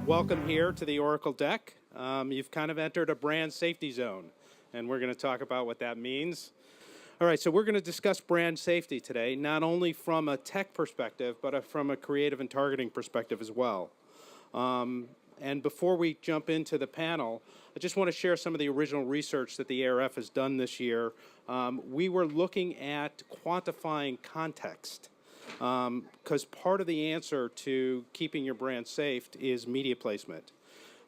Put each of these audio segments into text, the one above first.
welcome here to the Oracle deck. You've kind of entered a brand safety zone, and we're going to talk about what that means. All right, so we're going to discuss brand safety today, not only from a tech perspective, but from a creative and targeting perspective as well. And before we jump into the panel, I just want to share some of the original research that the ARF has done this year. We were looking at quantifying context, because part of the answer to keeping your brand safe is media placement.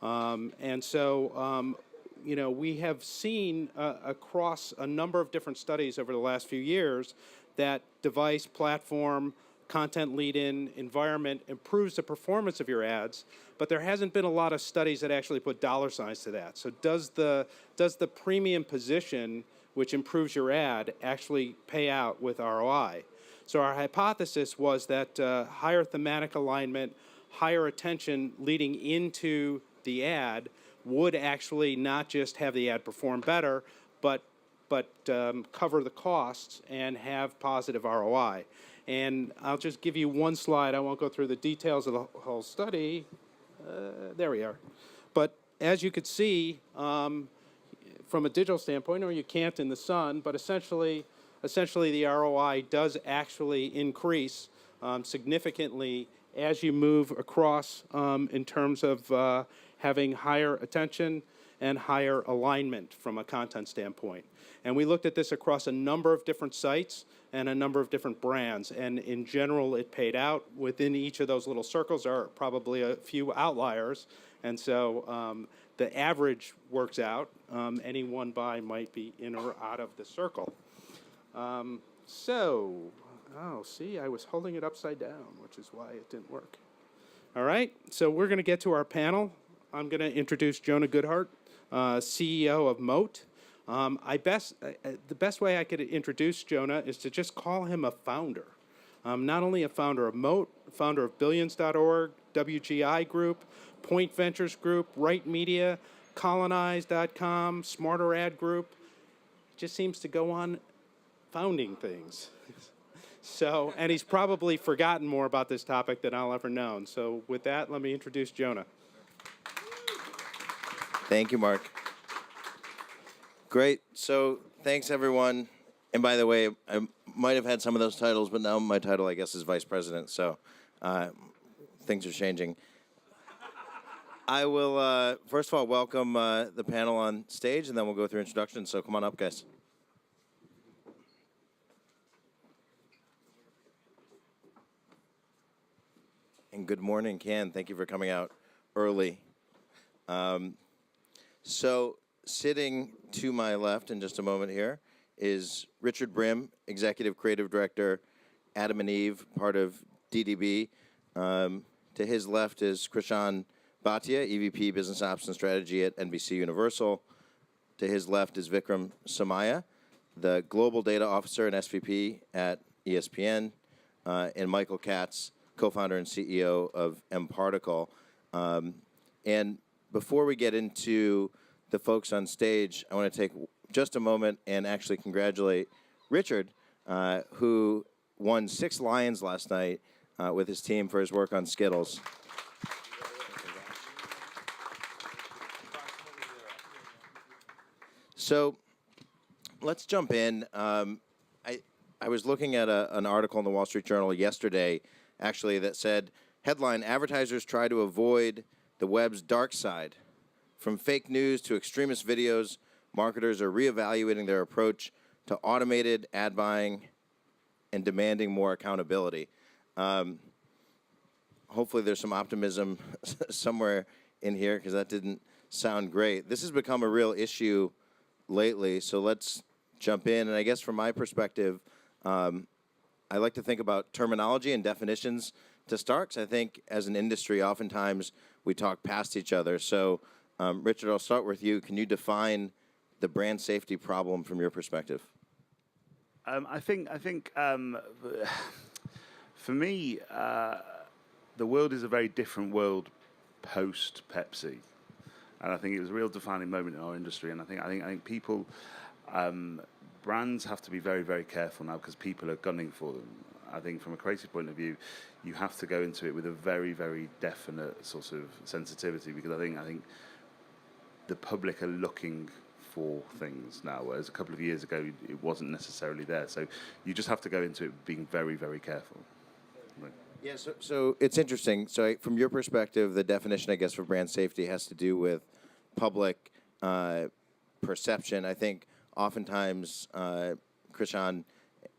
You know, we have seen across a number of different studies over the last few years that device, platform, content lead-in, environment improves the performance of your ads, but there hasn't been a lot of studies that actually put dollar signs to that. So does the premium position, which improves your ad, actually pay out with ROI? So our hypothesis was that higher thematic alignment, higher attention leading into the ad would actually not just have the ad perform better, but cover the costs and have positive ROI. And I'll just give you one slide. I won't go through the details of the whole study. There we are. But as you could see, from a digital standpoint, or you can't in the sun, but essentially the ROI does actually increase significantly as you move across in terms of having higher attention and higher alignment from a content standpoint. And we looked at this across a number of different sites and a number of different brands. And in general, it paid out. Within each of those little circles are probably a few outliers. And so the average works out. Any one buy might be in or out of the circle. See, I was holding it upside down, which is why it didn't work. All right, so we're going to get to our panel. I'm going to introduce Jonah Goodhart, CEO of Moat. The best way I could introduce Jonah is to just call him a founder. Not only a founder of Moat, founder of Billions.org, WGI Group, Point Ventures Group, Right Media, Colonize.com, Smarter Ad Group. Just seems to go on founding things. So, and he's probably forgotten more about this topic than I'll ever know. So with that, let me introduce Jonah. Thank you, Mark. Great. So thanks, everyone. And by the way, I might have had some of those titles, but now my title, I guess, is Vice President. So things are changing. I will, first of all, welcome the panel on stage, and then we'll go through introductions. So come on up, guys. And good morning, Ken. Thank you for coming out early. So sitting to my left in just a moment here is Richard Brim, Executive Creative Director, Adam and Eve, part of DDB. To his left is Krishna, Bhatia, EVP Business Ops and Strategy at NBCUniversal. To his left is Vikram, Somaya, the Global Data Officer and SVP at ESPN, and Michael Katz, co-founder and CEO of mParticle. And before we get into the folks on stage, I want to take just a moment and actually congratulate Richard, who won 6 Lions last night with his team for his work on Skittles. So let's jump in. I was looking at an article in the Wall Street Journal yesterday, actually, that said, headline, advertisers try to avoid the web's dark side. From fake news to extremist videos, marketers are reevaluating their approach to automated ad buying and demanding more accountability. Hopefully there's some optimism somewhere in here, because that didn't sound great. This has become a real issue lately, so let's jump in. And I guess from my perspective, I like to think about terminology and definitions to start, because I think as an industry, oftentimes we talk past each other. So, Richard, I'll start with you. Can you define the brand safety problem from your perspective? I think for me, the world is a very different world post Pepsi, and I think it was a real defining moment in our industry. And I think people, brands have to be very, very careful now, because people are gunning for them. I think from a creative point of view, you have to go into it with a very, very definite sort of sensitivity, because I think the public are looking for things now, whereas a couple of years ago it wasn't necessarily there. So you just have to go into it being very, very careful. Right. Yeah, so it's interesting. So from your perspective, the definition, I guess, for brand safety has to do with public perception. I think oftentimes, Krishna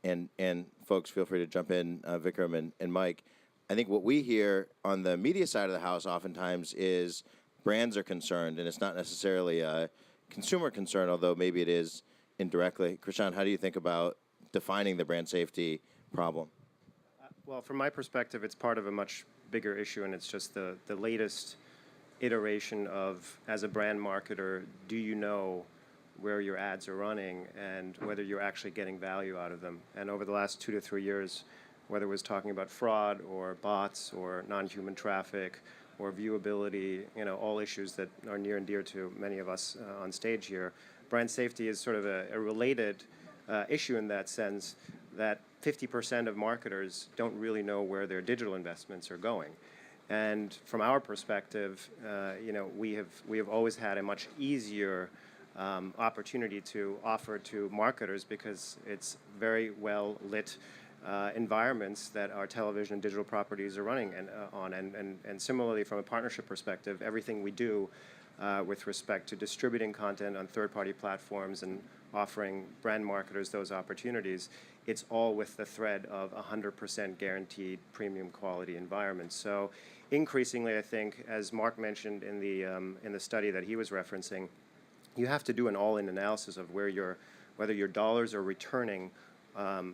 and folks, feel free to jump in, Vikram and Mike. I think what we hear on the media side of the house oftentimes is brands are concerned, and it's not necessarily a consumer concern, although maybe it is indirectly. Krishna, how do you think about defining the brand safety problem? Well, from my perspective, it's part of a much bigger issue, and it's just the latest iteration of, as a brand marketer, do you know where your ads are running and whether you're actually getting value out of them? And over the last 2 to 3 years, whether it was talking about fraud or bots or non-human traffic or viewability, all issues that are near and dear to many of us on stage here, brand safety is sort of a related issue in that sense, that 50% of marketers don't really know where their digital investments are going. And from our perspective, we have always had a much easier opportunity to offer to marketers, because it's very well lit environments that our television and digital properties are running on. And similarly, from a partnership perspective, everything we do with respect to distributing content on third-party platforms and offering brand marketers those opportunities, it's all with the thread of 100% guaranteed premium quality environments. So increasingly, I think, as Mark mentioned in the study that he was referencing, you have to do an all-in analysis of whether your dollars are returning on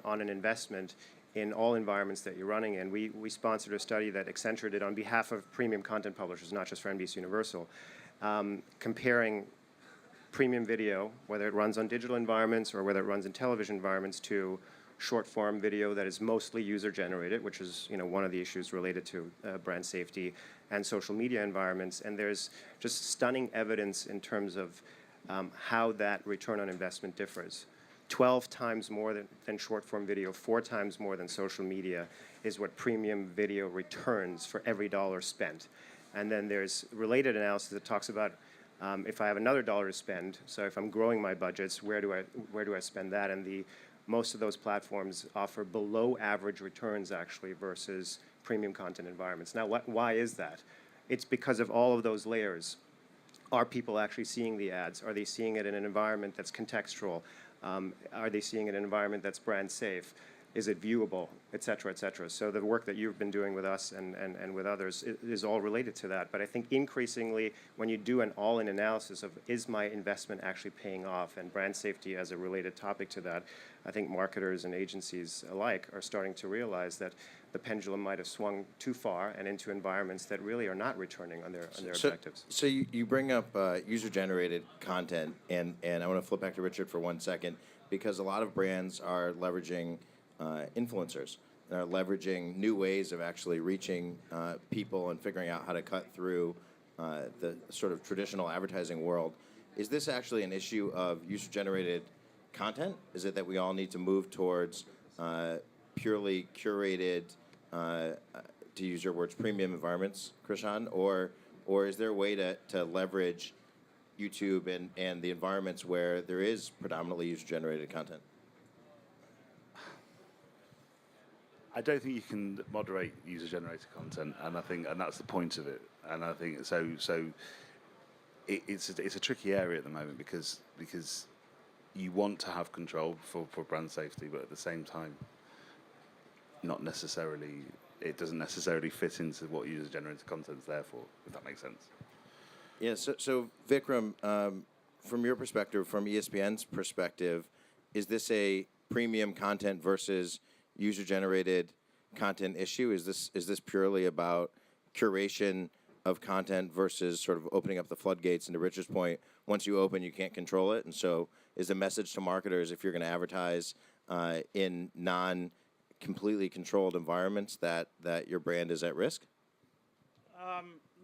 an investment in all environments that you're running in. We sponsored a study that Accenture did on behalf of premium content publishers, not just for NBCUniversal, comparing premium video, whether it runs on digital environments or whether it runs in television environments, to short-form video that is mostly user-generated, which is one of the issues related to brand safety, and social media environments. And there's just stunning evidence in terms of how that return on investment differs. 12 times more than short-form video, 4 times more than social media is what premium video returns for every dollar spent. And then there's related analysis that talks about if I have another dollar to spend, so if I'm growing my budgets, where do I spend that? And most of those platforms offer below average returns, actually, versus premium content environments. Now, why is that? It's because of all of those layers. Are people actually seeing the ads? Are they seeing it in an environment that's contextual? Are they seeing it in an environment that's brand safe? Is it viewable, et cetera, et cetera? So the work that you've been doing with us and with others is all related to that. But I think increasingly, when you do an all-in analysis of, is my investment actually paying off, and brand safety as a related topic to that, I think marketers and agencies alike are starting to realize that the pendulum might have swung too far and into environments that really are not returning on their objectives. So you bring up user-generated content, and I want to flip back to Richard for 1 second, because a lot of brands are leveraging influencers. They're leveraging new ways of actually reaching people and figuring out how to cut through the sort of traditional advertising world. Is this actually an issue of user-generated content? Is it that we all need to move towards purely curated, to use your words, premium environments, Krishna? Or is there a way to leverage YouTube and the environments where there is predominantly user-generated content? I don't think you can moderate user-generated content, and that's the point of it. And I think so. It's a tricky area at the moment because you want to have control for brand safety, but at the same time, it doesn't necessarily fit into what user-generated content is there for, if that makes sense. Yeah. So Vikram, from your perspective, from ESPN's perspective, is this a premium content versus user-generated content issue? Is this purely about curation of content versus sort of opening up the floodgates? And to Richard's point, once you open, you can't control it. And so is the message to marketers, if you're going to advertise in non-completely controlled environments, that your brand is at risk?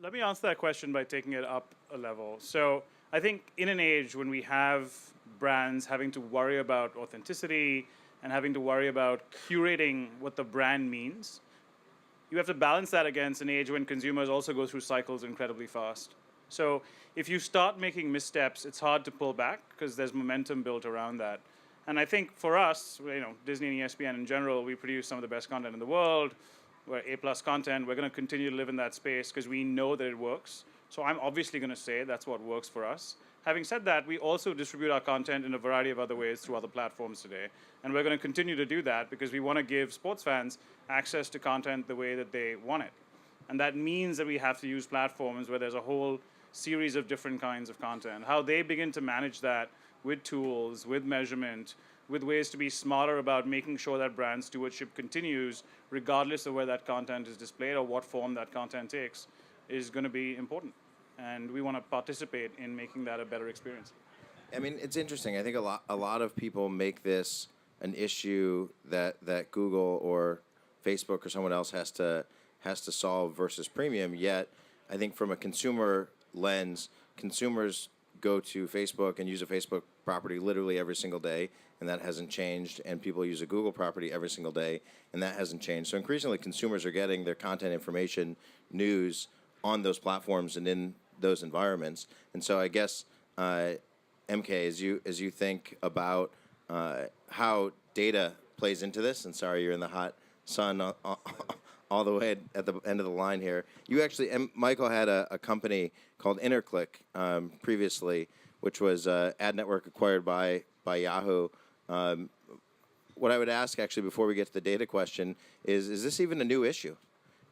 Let me answer that question by taking it up a level. So I think in an age when we have brands having to worry about authenticity and having to worry about curating what the brand means, you have to balance that against an age when consumers also go through cycles incredibly fast. So if you start making missteps, it's hard to pull back because there's momentum built around that. And I think for us, Disney and ESPN in general, we produce some of the best content in the world. We're A+ content. We're going to continue to live in that space because we know that it works. So I'm obviously going to say that's what works for us. Having said that, we also distribute our content in a variety of other ways through other platforms today. And we're going to continue to do that because we want to give sports fans access to content the way that they want it. And that means that we have to use platforms where there's a whole series of different kinds of content. How they begin to manage that with tools, with measurement, with ways to be smarter about making sure that brand stewardship continues regardless of where that content is displayed or what form that content takes is going to be important. And we want to participate in making that a better experience. I mean, it's interesting. I think a lot of people make this an issue that Google or Facebook or someone else has to solve versus premium. Yet, I think from a consumer lens, consumers go to Facebook and use a Facebook property literally every single day, and that hasn't changed. And people use a Google property every single day, and that hasn't changed. So increasingly, consumers are getting their content, information, news on those platforms and in those environments. And so I guess, MK, as you think about how data plays into this, and sorry you're in the hot sun all the way at the end of the line here. You actually, Michael had a company called InterClick previously, which was ad network acquired by Yahoo. What I would ask actually before we get to the data question is this even a new issue?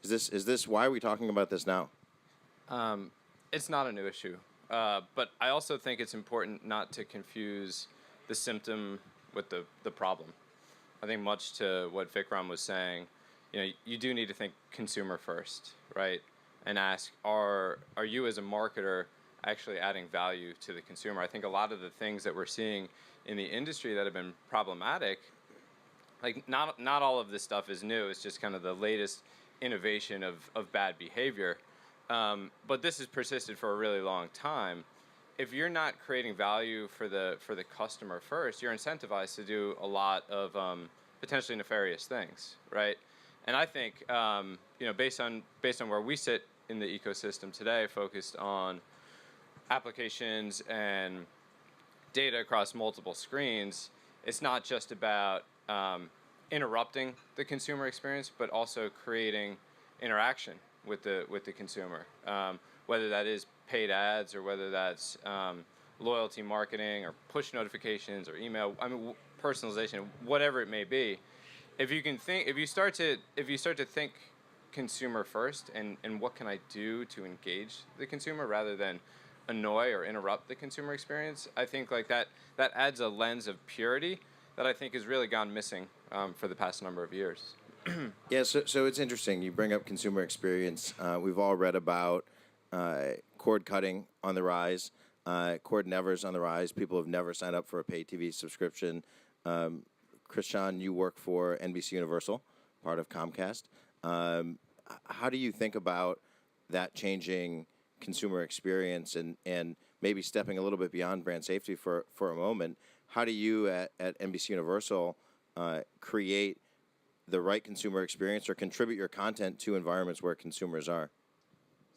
Is this why are we talking about this now? It's not a new issue, but I also think it's important not to confuse the symptom with the problem. I think much to what Vikram was saying, you do need to think consumer first, right? And ask, are you as a marketer actually adding value to the consumer? I think a lot of the things that we're seeing in the industry that have been problematic, like not all of this stuff is new. It's just kind of the latest innovation of bad behavior. But this has persisted for a really long time. If you're not creating value for the customer first, you're incentivized to do a lot of potentially nefarious things, right? And I think based on where we sit in the ecosystem today, focused on applications and data across multiple screens, it's not just about interrupting the consumer experience, but also creating interaction with the consumer, whether that is paid ads or whether that's loyalty marketing or push notifications or email. I mean, personalization, whatever it may be. If you start to think consumer first and what can I do to engage the consumer rather than annoy or interrupt the consumer experience, I think like that adds a lens of purity that I think has really gone missing for the past number of years. Yeah, so it's interesting. You bring up consumer experience. We've all read about cord cutting on the rise, cord nevers on the rise. People have never signed up for a pay TV subscription. Krishna, you work for NBCUniversal, part of Comcast. How do you think about that changing consumer experience and maybe stepping a little bit beyond brand safety for a moment? How do you at NBCUniversal create the right consumer experience or contribute your content to environments where consumers are?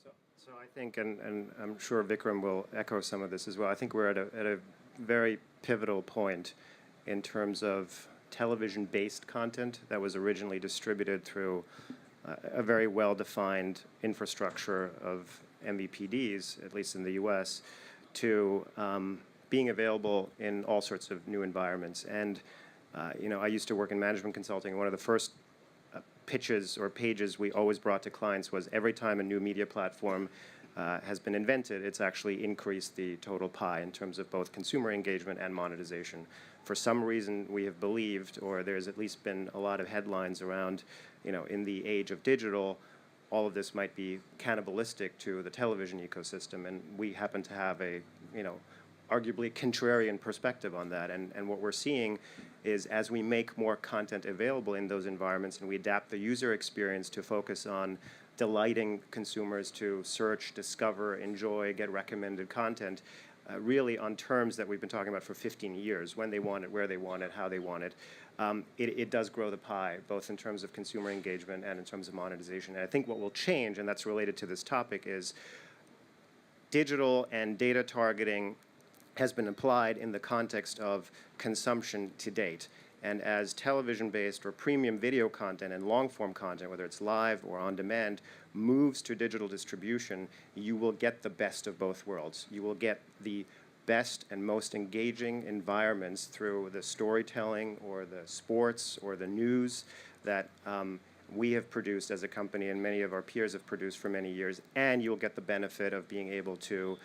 So I think, and I'm sure Vikram will echo some of this as well, I think we're at a very pivotal point in terms of television-based content that was originally distributed through a very well-defined infrastructure of MVPDs, at least in the US, to being available in all sorts of new environments. And I used to work in management consulting. One of the first pitches or pages we always brought to clients was every time a new media platform has been invented, it's actually increased the total pie in terms of both consumer engagement and monetization. For some reason, we have believed, or there's at least been a lot of headlines around, in the age of digital, all of this might be cannibalistic to the television ecosystem, and we happen to have a, arguably contrarian perspective on that. And what we're seeing is as we make more content available in those environments and we adapt the user experience to focus on delighting consumers to search, discover, enjoy, get recommended content, really on terms that we've been talking about for 15 years, when they want it, where they want it, how they want it, it does grow the pie, both in terms of consumer engagement and in terms of monetization. And I think what will change, and that's related to this topic, is digital and data targeting has been applied in the context of consumption to date. And as television-based or premium video content and long-form content, whether it's live or on demand, moves to digital distribution, you will get the best of both worlds. You will get the best and most engaging environments through the storytelling or the sports or the news that we have produced as a company and many of our peers have produced for many years, and you'll get the benefit of being able to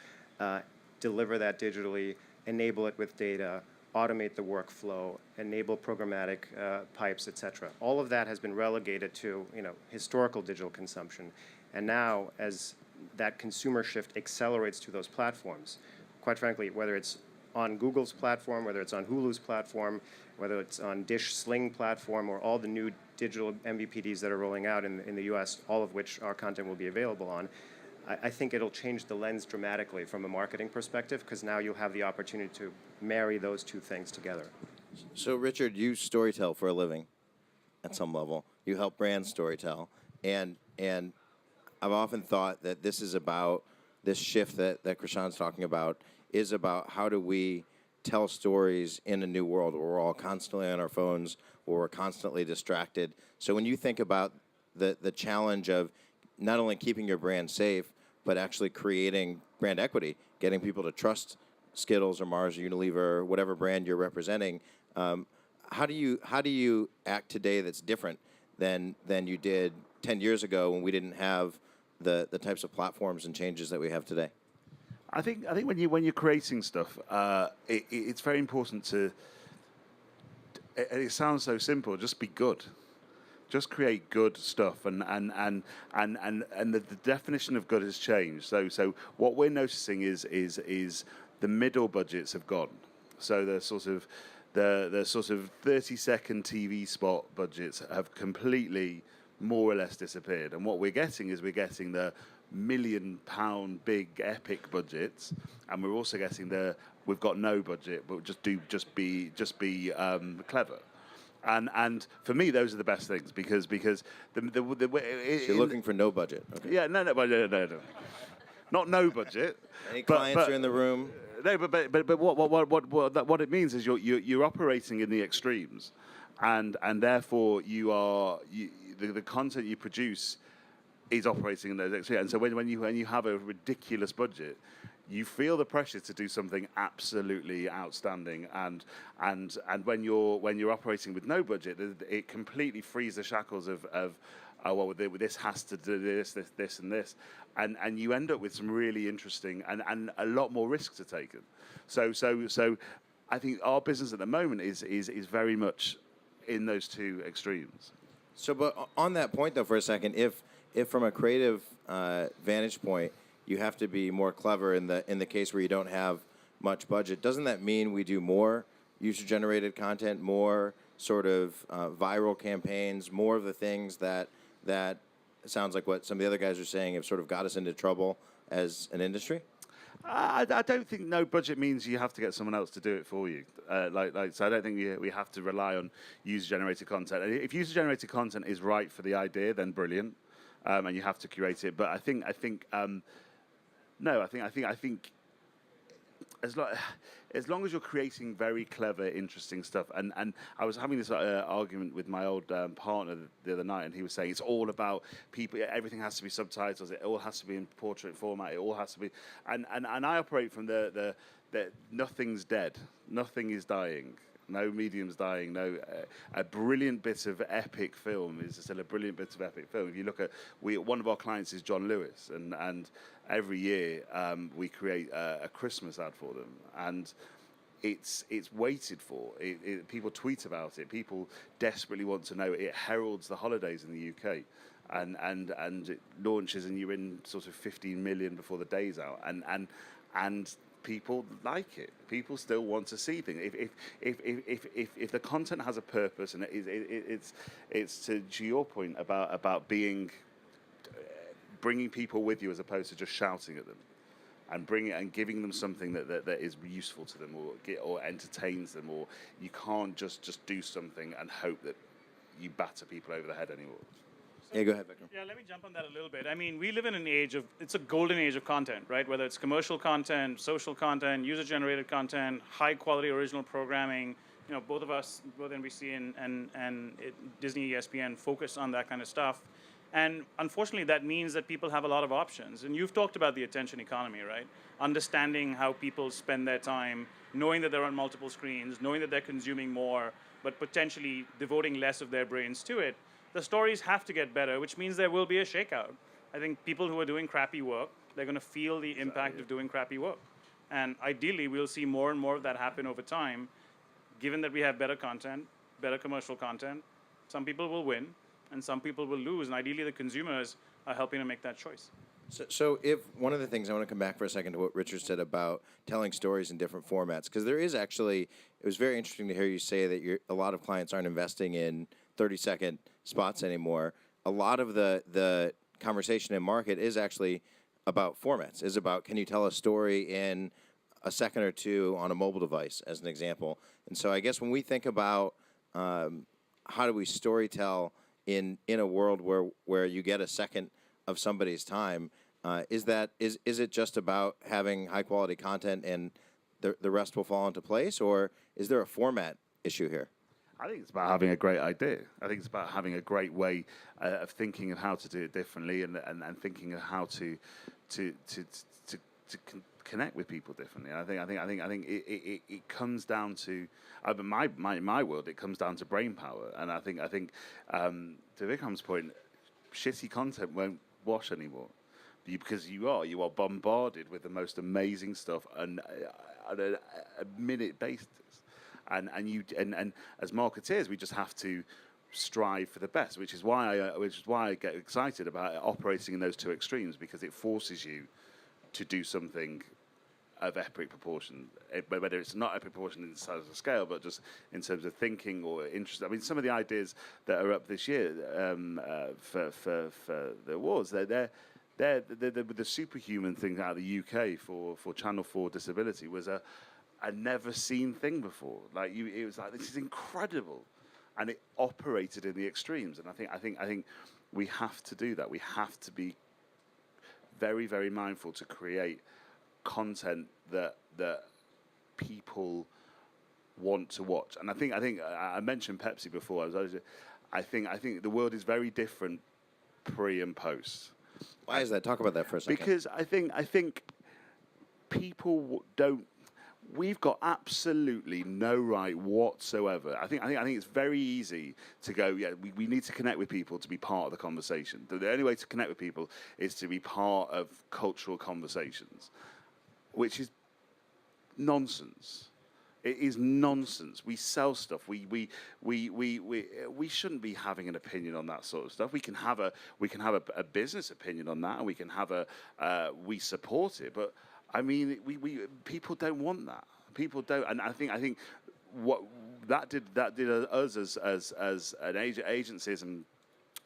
deliver that digitally, enable it with data, automate the workflow, enable programmatic pipes, et cetera. All of that has been relegated to historical digital consumption. And now, as that consumer shift accelerates to those platforms, quite frankly, whether it's on Google's platform, whether it's on Hulu's platform, whether it's on Dish Sling platform, or all the new digital MVPDs that are rolling out in the US, all of which our content will be available on, I think it'll change the lens dramatically from a marketing perspective, because now you'll have the opportunity to marry those two things together. So, Richard, you storytell for a living at some level. You help brands storytell. And I've often thought that this is about this shift that Krishan's talking about is about how do we tell stories in a new world where we're all constantly on our phones or we're constantly distracted. So when you think about the challenge of not only keeping your brand safe, but actually creating brand equity, getting people to trust Skittles or Mars or Unilever or whatever brand you're representing, how do you act today that's different than you did 10 years ago when we didn't have the types of platforms and changes that we have today? I think when you're creating stuff, it's very important to. It sounds so simple. Just be good. Just create good stuff, and the definition of good has changed. So what we're noticing is the middle budgets have gone. So the sort of 30-second TV spot budgets have completely more or less disappeared. And what we're getting is the £1 million big epic budgets, and we're also getting we've got no budget, but just be clever. And for me, those are the best things because the way you're looking for no budget. Okay. Yeah, no, not no budget. Any clients are in the room? No, but what it means is you're operating in the extremes, and therefore the content you produce is operating in those extremes. And so when you have a ridiculous budget, you feel the pressure to do something absolutely outstanding, and when you're operating with no budget, it completely frees the shackles of this has to do this and this, and you end up with some really interesting and a lot more risks are taken. So I think our business at the moment is very much in those two extremes. So, but on that point though, for a second, if from a creative vantage point, you have to be more clever in the case where you don't have much budget. Doesn't that mean we do more user-generated content, more sort of viral campaigns, more of the things that sounds like what some of the other guys are saying have sort of got us into trouble as an industry? I don't think no budget means you have to get someone else to do it for you. So I don't think we have to rely on user-generated content. If user-generated content is right for the idea, then brilliant, and you have to curate it. But I think as long as you're creating very clever, interesting stuff, and I was having this argument with my old partner the other night, and he was saying it's all about people. Everything has to be subtitles. It all has to be in portrait format. It all has to be, and I operate from the nothing's dead, nothing is dying. No medium's dying. No, a brilliant bit of epic film is still a brilliant bit of epic film. If you look at, one of our clients is John Lewis, and every year we create a Christmas ad for them, and it's waited for. People tweet about it. People desperately want to know. It heralds the holidays in the UK, and it launches, and you're in sort of 15 million before the day's out, and people like it. People still want to see things. If the content has a purpose, and it's to your point about bringing people with you as opposed to just shouting at them, and bring it and giving them something that is useful to them or entertains them, or you can't just do something and hope that you batter people over the head anymore. Yeah, go ahead, Vikram. Yeah, let me jump on that a little bit. I mean, we live in an age it's a golden age of content, right? Whether it's commercial content, social content, user-generated content, high-quality original programming. You know, both of us, both NBC and Disney, ESPN, focus on that kind of stuff. And unfortunately, that means that people have a lot of options. And you've talked about the attention economy, right? Understanding how people spend their time, knowing that they're on multiple screens, knowing that they're consuming more, but potentially devoting less of their brains to it. The stories have to get better, which means there will be a shakeout. I think people who are doing crappy work, they're going to feel the impact of doing crappy work. And ideally, we'll see more and more of that happen over time. Given that we have better content, better commercial content, some people will win and some people will lose. And ideally, the consumers are helping to make that choice. So if one of the things, I want to come back for a second to what Richard said about telling stories in different formats, because there is actually, it was very interesting to hear you say that a lot of clients aren't investing in 30-second spots anymore. A lot of the conversation in market is actually about formats, is about, can you tell a story in a second or two on a mobile device, as an example. And so I guess when we think about how do we storytell in a world where you get a second of somebody's time, is it just about having high quality content and the rest will fall into place, or is there a format issue here? I think it's about having a great idea. I think it's about having a great way of thinking of how to do it differently, and thinking of how to connect with people differently. I think it comes down to, in my world, it comes down to brain power. And I think to Vikram's point, shitty content won't wash anymore, because you are bombarded with the most amazing stuff on a minute basis. And as marketeers, we just have to strive for the best, which is why I get excited about operating in those two extremes, because it forces you to do something of epic proportion, whether it's not epic proportion in size of scale, but just in terms of thinking or interest. I mean, some of the ideas that are up this year for the awards, they're the superhuman thing out of the UK for Channel 4 Disability was a never seen thing before. It was like, this is incredible, and it operated in the extremes. And I think we have to do that. We have to be very, very mindful to create content that people want to watch. And I think I mentioned Pepsi before. I think the world is very different pre and post. Why is that? Talk about that for a second. Because I think people don't. We've got absolutely no right whatsoever. I think it's very easy to go, yeah, we need to connect with people to be part of the conversation. The only way to connect with people is to be part of cultural conversations, which is nonsense. It is nonsense. We sell stuff. We shouldn't be having an opinion on that sort of stuff. We can have a business opinion on that, and we can have we support it, but I mean, we people don't want that. People don't, and I think what that did us as an agencies and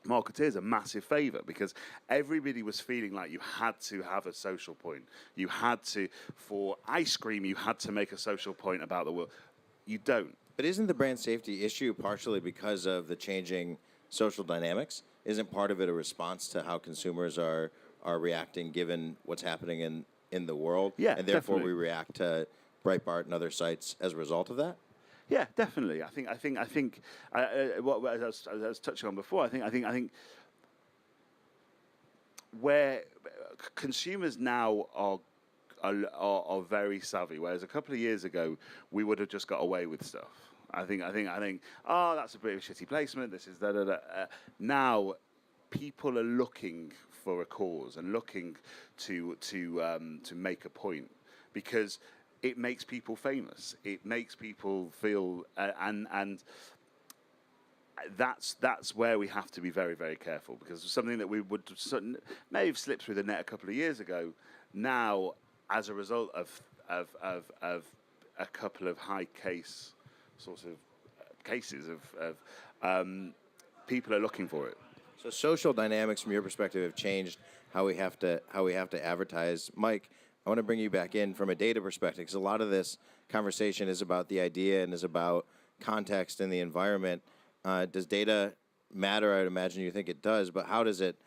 marketeers a massive favor, because everybody was feeling like you had to have a social point. You had to, for ice cream, you had to make a social point about the world. You don't. But isn't the brand safety issue partially because of the changing social dynamics? Isn't part of it a response to how consumers are reacting given what's happening in the world? Yeah, and therefore definitely. we react to Breitbart and other sites as a result of that? Yeah, definitely. I think what I was touching on before. I think where consumers now are very savvy, whereas a couple of years ago we would have just got away with stuff. I think oh, that's a bit of a shitty placement. This is now people are looking for a cause and looking to make a point, because it makes people famous. It makes people feel, and that's where we have to be very, very careful, because something that we would may have slipped through the net a couple of years ago, now as a result of a couple of high case sort of cases of people are looking for it. So social dynamics, from your perspective, have changed how we have to advertise. Mike, I want to bring you back in from a data perspective, because a lot of this conversation is about the idea and is about context and the environment. Does data matter? I'd imagine you think it does, but how does it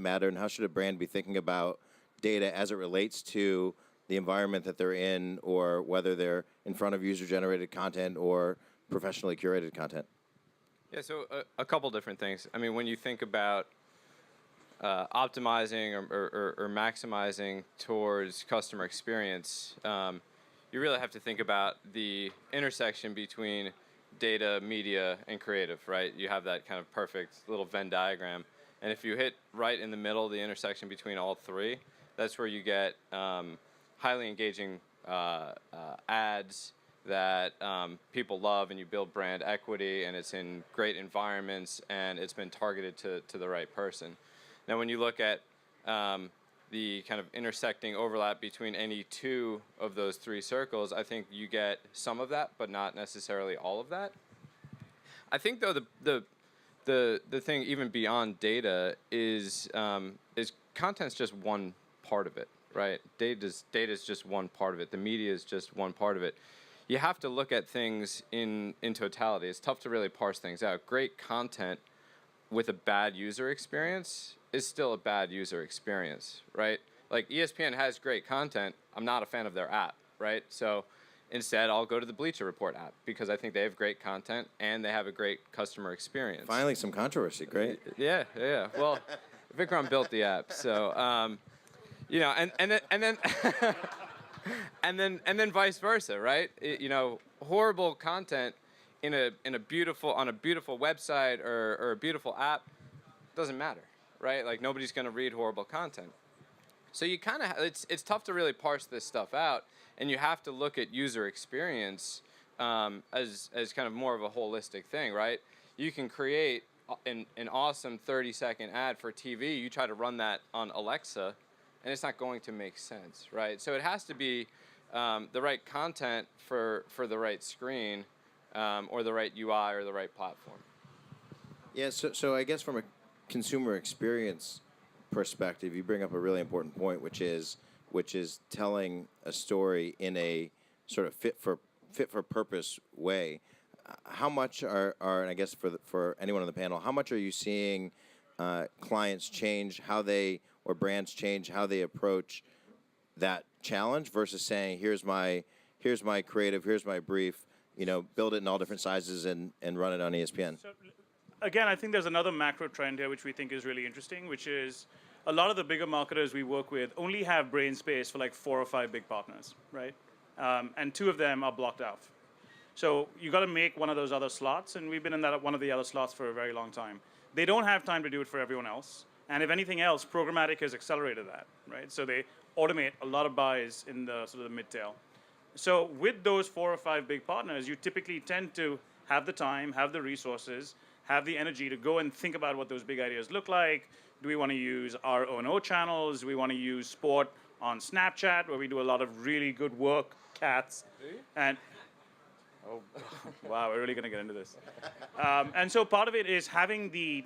matter, and how should a brand be thinking about data as it relates to the environment that they're in, or whether they're in front of user-generated content or professionally curated content? Yeah, so a couple different things. I mean, when you think about optimizing or maximizing towards customer experience, you really have to think about the intersection between data, media, and creative, right? You have that kind of perfect little Venn diagram. And if you hit right in the middle, the intersection between all three, that's where you get highly engaging ads that people love, and you build brand equity, and it's in great environments, and it's been targeted to the right person. Now, when you look at the kind of intersecting overlap between any two of those three circles, I think you get some of that, but not necessarily all of that. I think, though, the thing even beyond data is content's just one part of it, right? Data's just one part of it. The media is just one part of it. You have to look at things in totality. It's tough to really parse things out. Great content with a bad user experience is still a bad user experience, right? Like, ESPN has great content. I'm not a fan of their app, right? So instead, I'll go to the Bleacher Report app because I think they have great content and they have a great customer experience. Finally, some controversy. Great. Yeah. Well, Vikram built the app, so and then and then vice versa, right? Horrible content on a beautiful website or a beautiful app doesn't matter, right? Like, nobody's going to read horrible content. So you kind of it's tough to really parse this stuff out, and you have to look at user experience as kind of more of a holistic thing, right? You can create an awesome 30-second ad for TV. You try to run that on Alexa, and it's not going to make sense, right? So it has to be the right content for the right screen, or the right UI or the right platform. Yeah, so I guess from a consumer experience perspective, you bring up a really important point, which is telling a story in a sort of fit for purpose way. How much are and I guess for anyone on the panel, how much are you seeing clients change or brands change how they approach that challenge versus saying, here's my creative, here's my brief, build it in all different sizes and run it on ESPN? So, again, I think there's another macro trend here which we think is really interesting, which is a lot of the bigger marketers we work with only have brain space for like 4 or 5 big partners, right? And 2 of them are blocked out. So you got to make one of those other slots, and we've been in one of the other slots for a very long time. They don't have time to do it for everyone else, and if anything else, programmatic has accelerated that, right? So they automate a lot of buys in the sort of the mid-tail. So with those 4 or 5 big partners, you typically tend to have the time, have the resources, have the energy to go and think about what those big ideas look like. Do we want to use our O&O channels? Do we want to use sport on Snapchat, where we do a lot of really good work, Katz? And oh, wow, we're really going to get into this. And so part of it is having the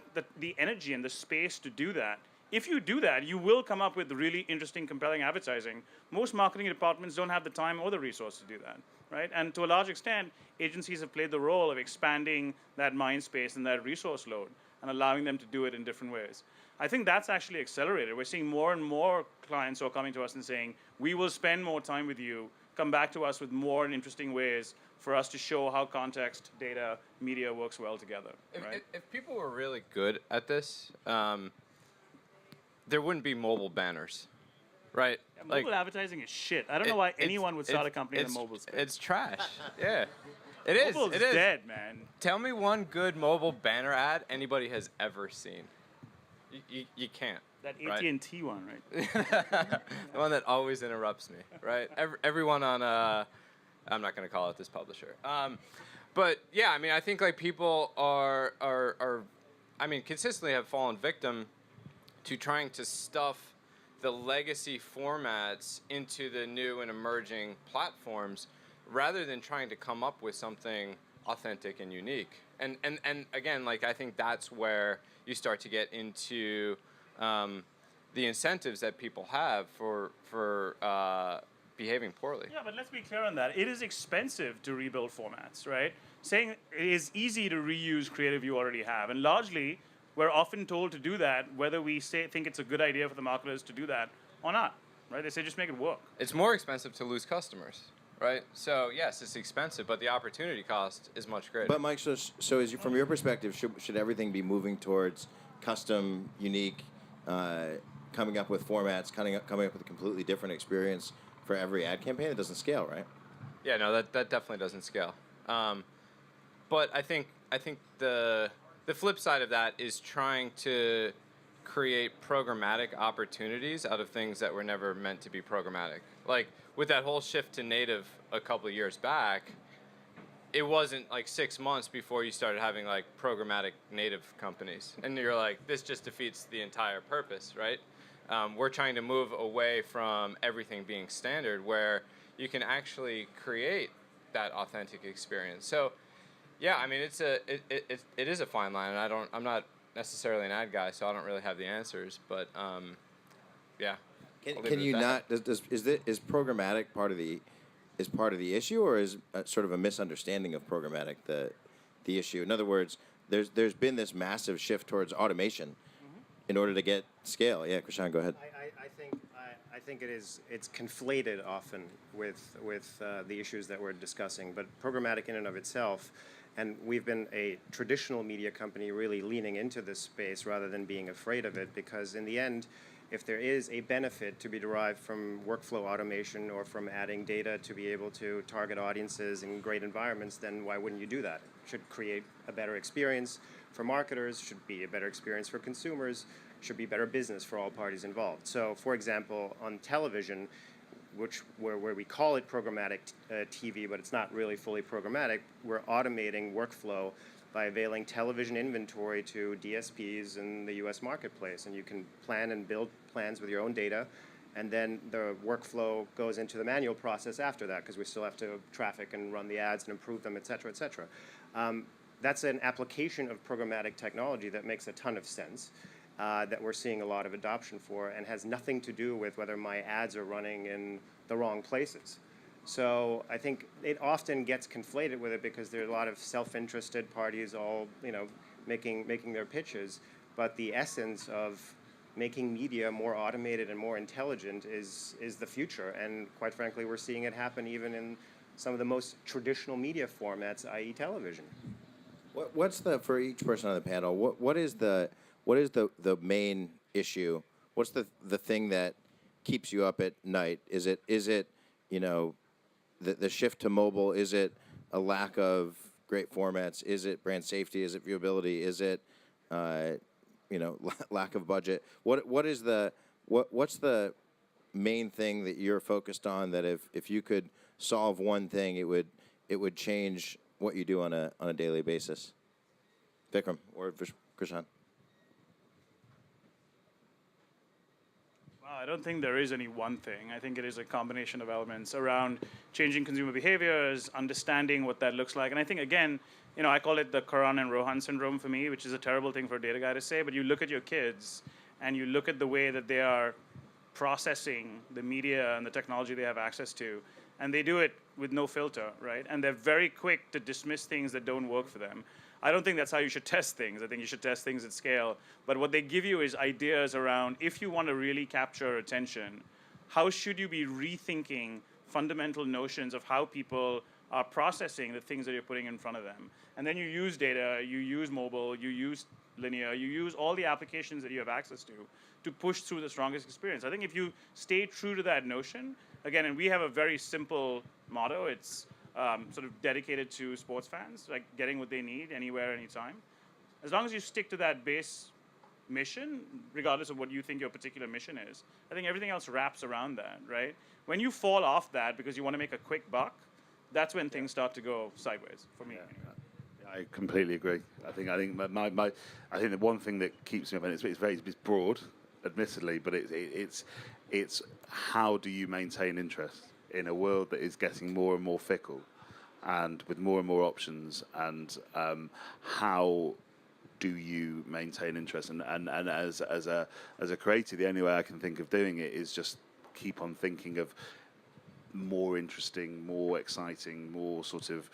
energy and the space to do that. If you do that, you will come up with really interesting, compelling advertising. Most marketing departments don't have the time or the resource to do that, right? And to a large extent, agencies have played the role of expanding that mind space and that resource load and allowing them to do it in different ways. I think that's actually accelerated. We're seeing more and more clients who are coming to us and saying, we will spend more time with you, come back to us with more and interesting ways for us to show how context, data, media works well together. Right? If people were really good at this, there wouldn't be mobile banners, right? Yeah, mobile advertising is shit. I don't know why anyone would start a company in the mobile space. It's trash. Yeah. It is. Mobile's It is dead, man. Tell me one good mobile banner ad anybody has ever seen. You can't. That right? AT&T one, right? The one that always interrupts me, right? Everyone on I'm not going to call it this publisher. But yeah, I mean, I think like people are consistently have fallen victim to trying to stuff the legacy formats into the new and emerging platforms rather than trying to come up with something authentic and unique. And again, like I think that's where you start to get into the incentives that people have for behaving poorly. Yeah, but let's be clear on that. It is expensive to rebuild formats, right? Saying it is easy to reuse creative you already have. And largely, we're often told to do that, whether we think it's a good idea for the marketers to do that or not, right? They say just make it work. It's more expensive to lose customers, right? So yes, it's expensive, but the opportunity cost is much greater. But Mike, from your perspective, should everything be moving towards custom, unique, coming up with formats, coming up with a completely different experience for every ad campaign? It doesn't scale, right? Yeah, no, that definitely doesn't scale. But I think the flip side of that is trying to create programmatic opportunities out of things that were never meant to be programmatic. Like with that whole shift to native a couple of years back, it wasn't like 6 months before you started having like programmatic native companies. And you're like, this just defeats the entire purpose, right? We're trying to move away from everything being standard where you can actually create that authentic experience. So yeah, I mean, it is a fine line, and I'm not necessarily an ad guy, so I don't really have the answers. But yeah. Can you not? Is programmatic part of the issue, or is sort of a misunderstanding of programmatic the issue? In other words, there's been this massive shift towards automation in order to get scale. Yeah, Krishna, go ahead. I think it's conflated often with the issues that we're discussing. But programmatic in and of itself, and we've been a traditional media company really leaning into this space rather than being afraid of it, because in the end, if there is a benefit to be derived from workflow automation or from adding data to be able to target audiences in great environments, then why wouldn't you do that? It should create a better experience for marketers, should be a better experience for consumers, should be better business for all parties involved. So, for example, on television, where we call it programmatic TV, but it's not really fully programmatic, we're automating workflow by availing television inventory to DSPs in the U.S. marketplace. And you can plan and build plans with your own data, and then the workflow goes into the manual process after that, because we still have to traffic and run the ads and improve them, et cetera, et cetera. That's an application of programmatic technology that makes a ton of sense. That we're seeing a lot of adoption for, and has nothing to do with whether my ads are running in the wrong places. So I think it often gets conflated with it because there are a lot of self-interested parties all making their pitches, but the essence of making media more automated and more intelligent is the future, and quite frankly, we're seeing it happen even in some of the most traditional media formats, i.e. television. What's for each person on the panel? What is the main issue? What's the thing that keeps you up at night? Is it the shift to mobile? Is it a lack of great formats? Is it brand safety? Is it viewability? Is it lack of budget? What's the main thing that you're focused on that if you could solve one thing, it would change what you do on a daily basis? Vikram or Krishna? I don't think there is any one thing. I think it is a combination of elements around changing consumer behaviors, understanding what that looks like. And I think, again, I call it the Karan and Rohan syndrome for me, which is a terrible thing for a data guy to say, but you look at your kids and you look at the way that they are processing the media and the technology they have access to, and they do it with no filter, right? And they're very quick to dismiss things that don't work for them. I don't think that's how you should test things. I think you should test things at scale. But what they give you is ideas around, if you want to really capture attention, how should you be rethinking fundamental notions of how people are processing the things that you're putting in front of them? And then you use data, you use mobile, you use linear, you use all the applications that you have access to push through the strongest experience. I think if you stay true to that notion, again, and we have a very simple motto, it's sort of dedicated to sports fans, like getting what they need anywhere, anytime. As long as you stick to that base mission, regardless of what you think your particular mission is, I think everything else wraps around that, right? When you fall off that because you want to make a quick buck, that's when things start to go sideways for me. I completely agree. I think the one thing that keeps me up, and it's broad, admittedly, but it's how do you maintain interest in a world that is getting more and more fickle, and with more and more options, and how do you maintain interest? And as a creator, the only way I can think of doing it is just keep on thinking of more interesting, more exciting, more sort of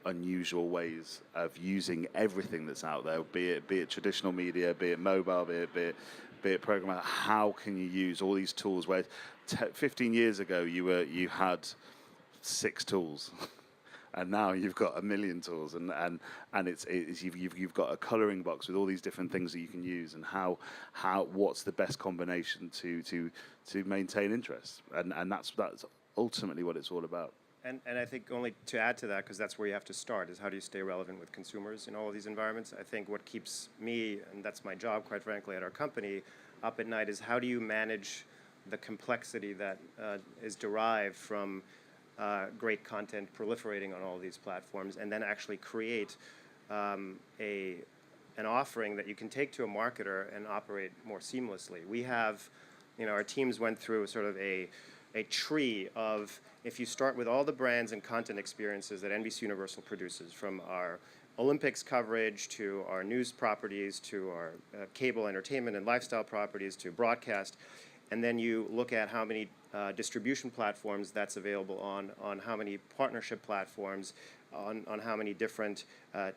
unusual ways of using everything that's out there, be it traditional media, be it mobile, be it programmatic. How can you use all these tools where 15 years ago you had 6 tools and now you've got 1 million tools, and you've got a coloring box with all these different things that you can use, and what's the best combination to maintain interest, and that's ultimately what it's all about. And I think only to add to that, because that's where you have to start, is how do you stay relevant with consumers in all of these environments? I think what keeps me, and that's my job, quite frankly, at our company, up at night is how do you manage the complexity that is derived from great content proliferating on all of these platforms, and then actually create an offering that you can take to a marketer and operate more seamlessly. We have, our teams went through sort of a tree of, if you start with all the brands and content experiences that NBCUniversal produces, from our Olympics coverage to our news properties to our cable entertainment and lifestyle properties to broadcast, and then you look at how many distribution platforms that's available on how many partnership platforms, on how many different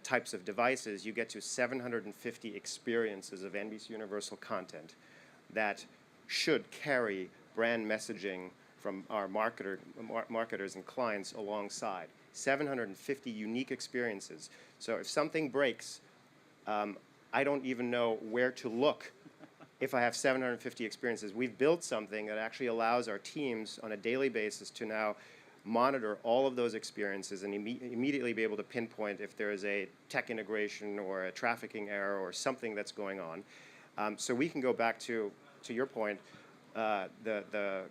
types of devices, you get to 750 experiences of NBCUniversal content that should carry brand messaging from our marketers and clients alongside. 750 unique experiences. So if something breaks, I don't even know where to look if I have 750 experiences. We've built something that actually allows our teams on a daily basis to now monitor all of those experiences and immediately be able to pinpoint if there is a tech integration or a trafficking error or something that's going on. So we can go back to your point, the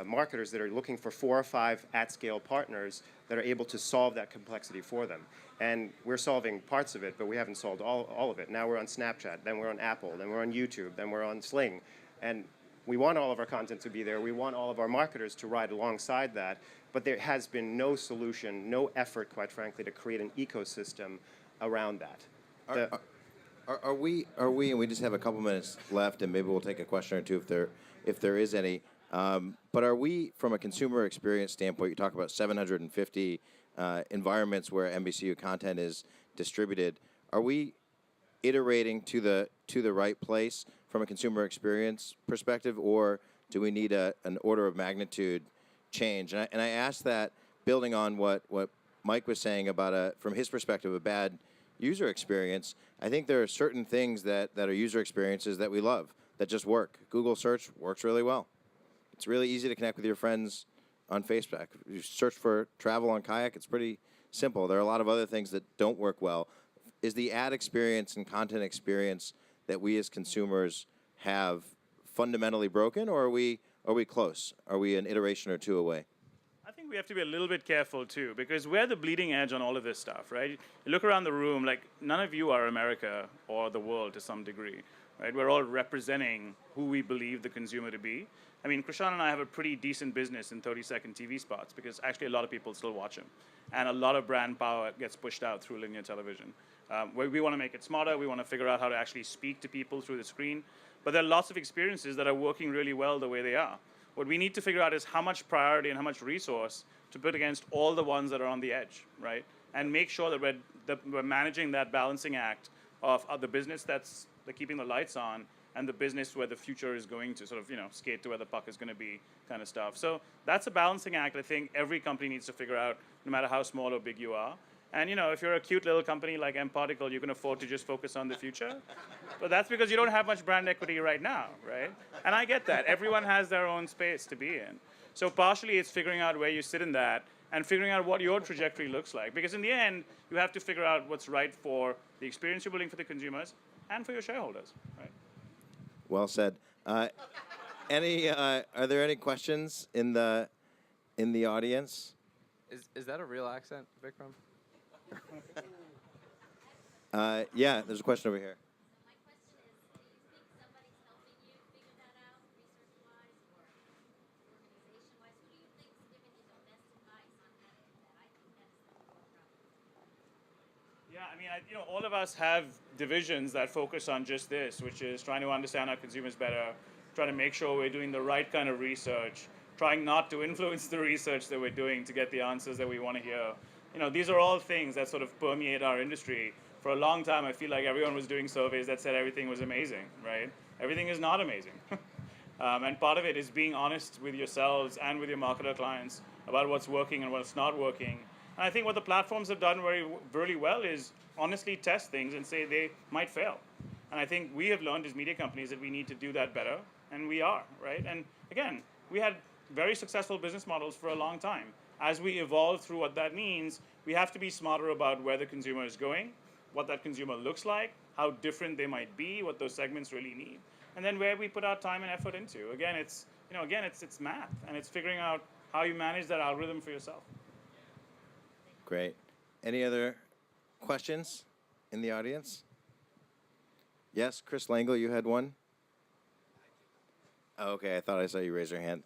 marketers that are looking for 4 or 5 at-scale partners that are able to solve that complexity for them. And we're solving parts of it, but we haven't solved all of it. Now we're on Snapchat, then we're on Apple, then we're on YouTube, then we're on Sling. And we want all of our content to be there. We want all of our marketers to ride alongside that. But there has been no solution, no effort, quite frankly, to create an ecosystem around that. Are we, and we just have a couple minutes left, and maybe we'll take a question or two if there is any. But are we, from a consumer experience standpoint, you talk about 750 environments where NBCU content is distributed. Are we iterating to the right place from a consumer experience perspective, or do we need an order of magnitude change? And I ask that building on what Mike was saying about from his perspective, a bad user experience. I think there are certain things that are user experiences that we love, that just work. Google search works really well. It's really easy to connect with your friends on Facebook. If you search for travel on Kayak, it's pretty simple. There are a lot of other things that don't work well. Is the ad experience and content experience that we as consumers have fundamentally broken, or are we close? Are we an iteration or two away? I think we have to be a little bit careful too, because we're the bleeding edge on all of this stuff, right? You look around the room, like none of you are America or the world to some degree, right? We're all representing who we believe the consumer to be. I mean, Krishna and I have a pretty decent business in 30-second TV spots because actually a lot of people still watch them. And a lot of brand power gets pushed out through linear television. We want to make it smarter. We want to figure out how to actually speak to people through the screen. But there are lots of experiences that are working really well the way they are. What we need to figure out is how much priority and how much resource to put against all the ones that are on the edge, right? And make sure that we're managing that balancing act of the business that's keeping the lights on and the business where the future is going to sort of, skate to where the puck is going to be kind of stuff. So that's a balancing act I think every company needs to figure out, no matter how small or big you are. And, if you're a cute little company like mParticle, you can afford to just focus on the future. But that's because you don't have much brand equity right now, right? And I get that. Everyone has their own space to be in. So partially it's figuring out where you sit in that and figuring out what your trajectory looks like. Because in the end, you have to figure out what's right for the experience you're building for the consumers and for your shareholders, right? Well said. Are there any questions in the audience? Is that a real accent, Vikram? Yeah, there's a question over here. My question is, do you think somebody's helping you figure that out, research-wise or organization-wise? Who do you think is giving you the best advice on how to do that? I think that's the core problem. Yeah, I mean, all of us have divisions that focus on just this, which is trying to understand our consumers better, trying to make sure we're doing the right kind of research, trying not to influence the research that we're doing to get the answers that we want to hear. These are all things that sort of permeate our industry. For a long time, I feel like everyone was doing surveys that said everything was amazing, right? Everything is not amazing. And part of it is being honest with yourselves and with your marketer clients about what's working and what's not working. And I think what the platforms have done really well is honestly test things and say they might fail. And I think we have learned as media companies that we need to do that better, and we are, right? And again, we had very successful business models for a long time. As we evolve through what that means, we have to be smarter about where the consumer is going, what that consumer looks like, how different they might be, what those segments really need, and then where we put our time and effort into. Again, it's math, and it's figuring out how you manage that algorithm for yourself. Great. Any other questions in the audience? Yes, Chris Langle, you had one? Oh, okay, I thought I saw you raise your hand.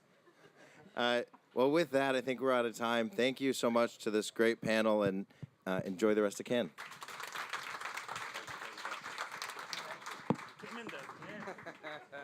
Well, with that, I think we're out of time. Thank you so much to this great panel, and enjoy the rest of Cannes. Get him in there. Yeah.